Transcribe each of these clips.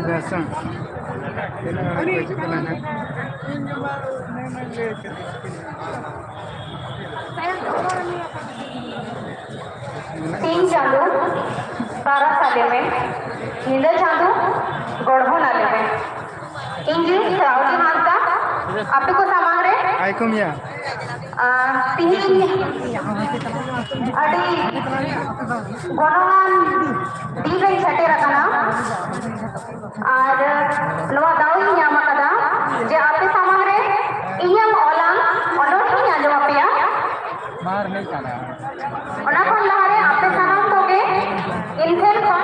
Dasar. तीन चालू 12 साले में नींद चालू गढ़ो नाले में इंजी श्रावणी हांसदा आप को सामान रे Aikum ya. तीन अड़ी गणमान दी गई छटे रखना और नवा दावी ᱧᱟᱢ ᱟᱠᱟᱫᱟ जे आपे सामान रे इयम ओलाम ऑर्डर ही आजम आपया Mar नहीं चला. ona kon lahare ape sanam koge intel kon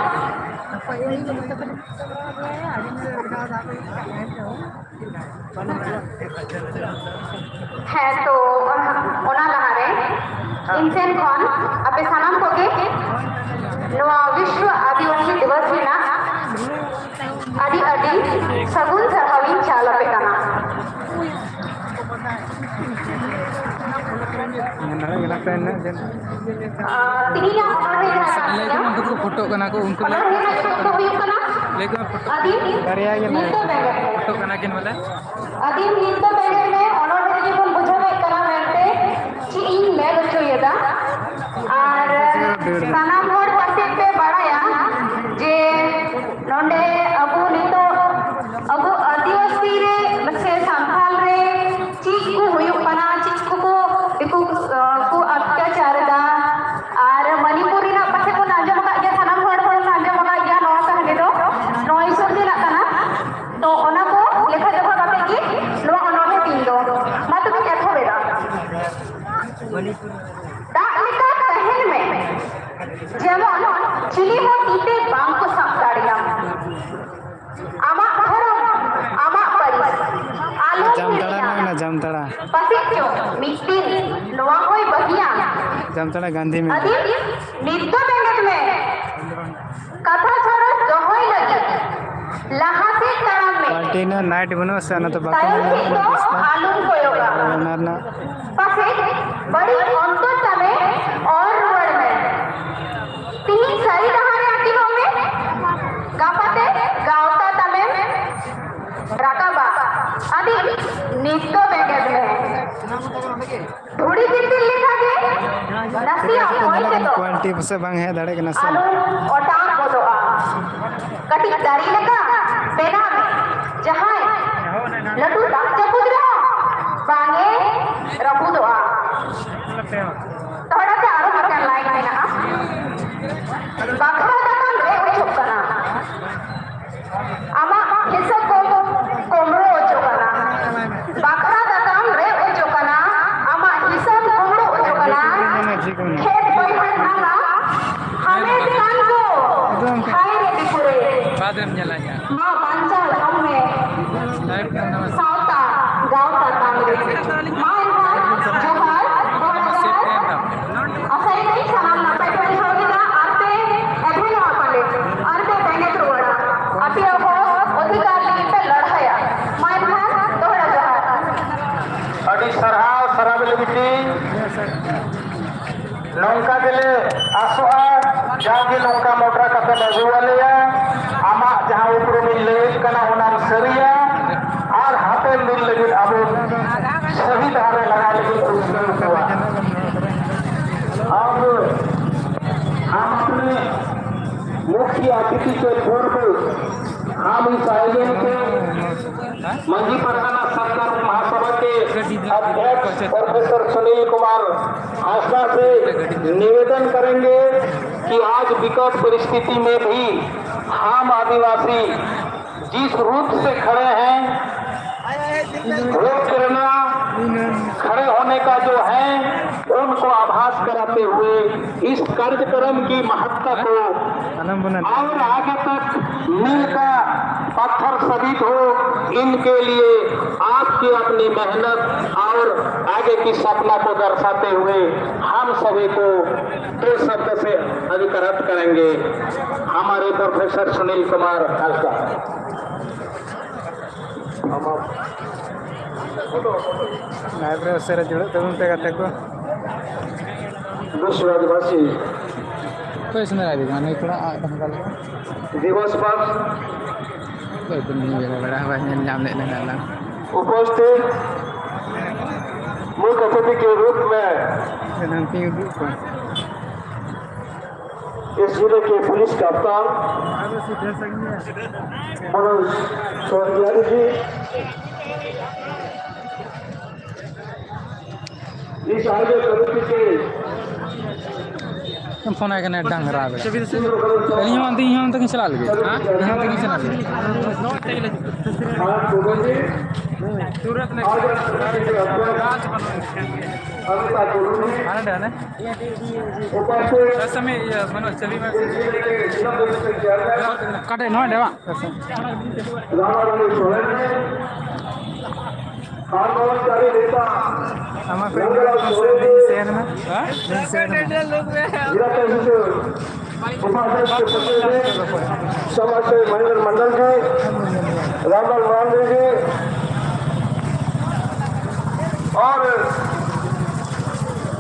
है तो ओना लहारे इंसेन खन आपे सानाम कोगे नवा विश्व आदिवासी दिवस हिना आदि आदि सगुन सरहाविन चालपे कना तिनिया ऑर्डर हे लेकिन उनको तो फोटो कना को उनको ऑर्डर हे तो हुई कना लेकिन फोटो आदि करिया के नहीं फोटो फोटो कना किन वाला आदि नींद बेगे में ऑर्डर हे जीवन बुझावे कना मेंते ची इन ले गचोयदा और सानाम हर पासे पे बड़ाया जे नोंडे अबु नितो अबु आदिवासी रे लसे संथाल रे चीज को हुई कना चीज को इको को अत्याचार दा और मणिपुरी ना पासे को नाजम का जे सानाम हर हर नाजम का या नवा कहने दो नॉइस होती ना कना तो ओना को लेखा जगह बाते की नवा ओनोहे तीन दो मत भी एथो बेदा दा लेका कहन में जेमन चिली हो टीते बांग को साफ दाड़िया आमा धरम आमा परिस आलू ना जामताड़ा पसिचो मिट्टी नवा होई बहिया जामताड़ा गांधी में अदी नित्य बेंगत में कथा छोड़ दोहोई लगी लहाते तरम में पार्टी ना नाइट बनो से ना तो तायो बाकी तो आलू को योगा ना पसे बड़ी अंतर तमे और वर्ड में तीन सही दहारे आटिनो में गापते गावता तमे राकाबा आदि नित्य बेगेद में थोड़ी जितनी लिखा के नसिया होई के तो क्वालिटी से बांग है दाड़े के नसा आलू ओटार बोदोआ कटी दारी लगा बेना में जहां लड्डू दाग चपुद रहा बांगे रबुदोआ थोड़ा सा आरो कर लाइक में ना बाखरा दकान रे उचोकना आमा हिस्सा को कोमरो उचोकना बाखरा दकान रे उचोकना आमा हिस्सा कोमरो उचोकना खेत बैठन खाना हमें दुकान को खाए रे बिपुरे बाद में चलाया मां बांचाल हमें सावता गावता तांगरे मां जोहार असई नहीं सलाम ना पैटर्न होगेगा आते एभेन वापले आते बेंगे त्रुवड़ा आपी हो अधिकार लेके लड़ाया मां भान तोहरा जोहार अड़ी सरहाव सराबले बिटी नौका दिले आसोआ जागे नौका मोटरा कते लगुवालेया आमा जहां उपरो में लेट कना होना सरिया और हाथे मिल लगी अब सही धारे लगा लगी हुआ अब हम अपने मुख्य अतिथि के तौर पर हम इस आयोजन के मंजी परगना सरकार महासभा के अध्यक्ष प्रोफेसर सुनील कुमार हांसदा से निवेदन करेंगे कि आज विकट परिस्थिति में भी हम आदिवासी जिस रूप से खड़े हैं वोट करना खड़े होने का जो है उनको आभास कराते हुए इस कार्यक्रम की महत्ता को और आगे तक मिलकर पत्थर साबित हो इनके लिए आपकी अपनी मेहनत और आगे की सपना को दर्शाते हुए हम सभी को दो शब्द से अधिकृत करेंगे हमारे प्रोफेसर सुनील कुमार हांसदा जुड़े तब विश्व आदिवासी कोई सुन रहा है गाने थोड़ा दिवस पर कोई तो नहीं मेरा बड़ा हुआ है नाम लेने वाला उपस्थित मुख्य अतिथि के रूप में गणती इस जिले के पुलिस कप्तान मनोज स्वर्गियारी जी, इस आयोजन कमेटी के हम फोन आएगा नेट डांग रहा है पहले यहाँ तक चला लगे हाँ यहाँ तक चला लगे सूरत में आना डर है समय मनोज चली मैं काटे नौ देवा हमारे शहर में समाज सेवी महेंद्र मंडल जी, रामलाल मांडे जी और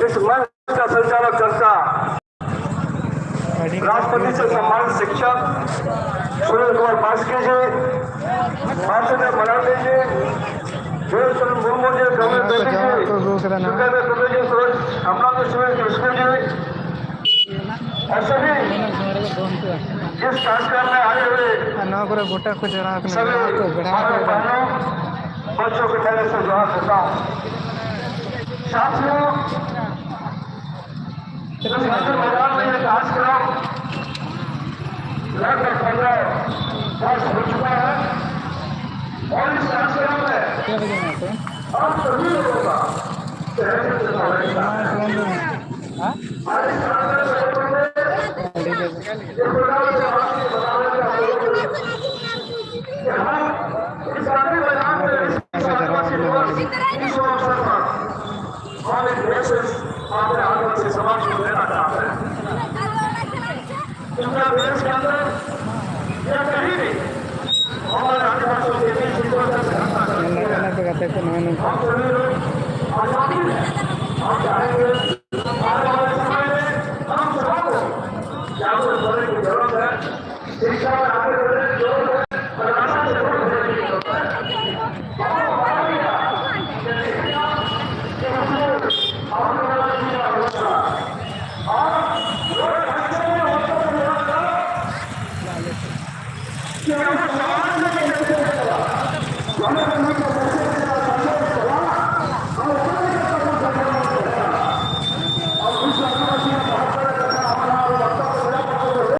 इस मंच का संचालक करता राष्ट्रपति से सम्मानित शिक्षक सुनील कुमार बास्के जी, मार्शल मराठी जी, जोर मुर्मू जी, कमल बेटी जी, सुखदेव दुबे जी, सूरज अमला कृष्ण जी और सभी इस कार्यक्रम में आए हुए गोटा को जरा सभी बहनों बच्चों के ठहरे से जोहार देता हूँ। साथियों, इस मैदान में ये कार्यक्रम लगभग 15 वर्ष हो चुका है और इस कार्यक्रम में आप सभी लोगों का समाज को देना चाहते हैं क्योंकि देश के अंदर या कहीं भी हमारे आदिवासियों के बीच हम सभी लोग आजादी में हम चाहेंगे आने वाले समय में हम सबको जागरूक होने की जरूरत है। शिक्षा में आगे बढ़ने की जरूरत है।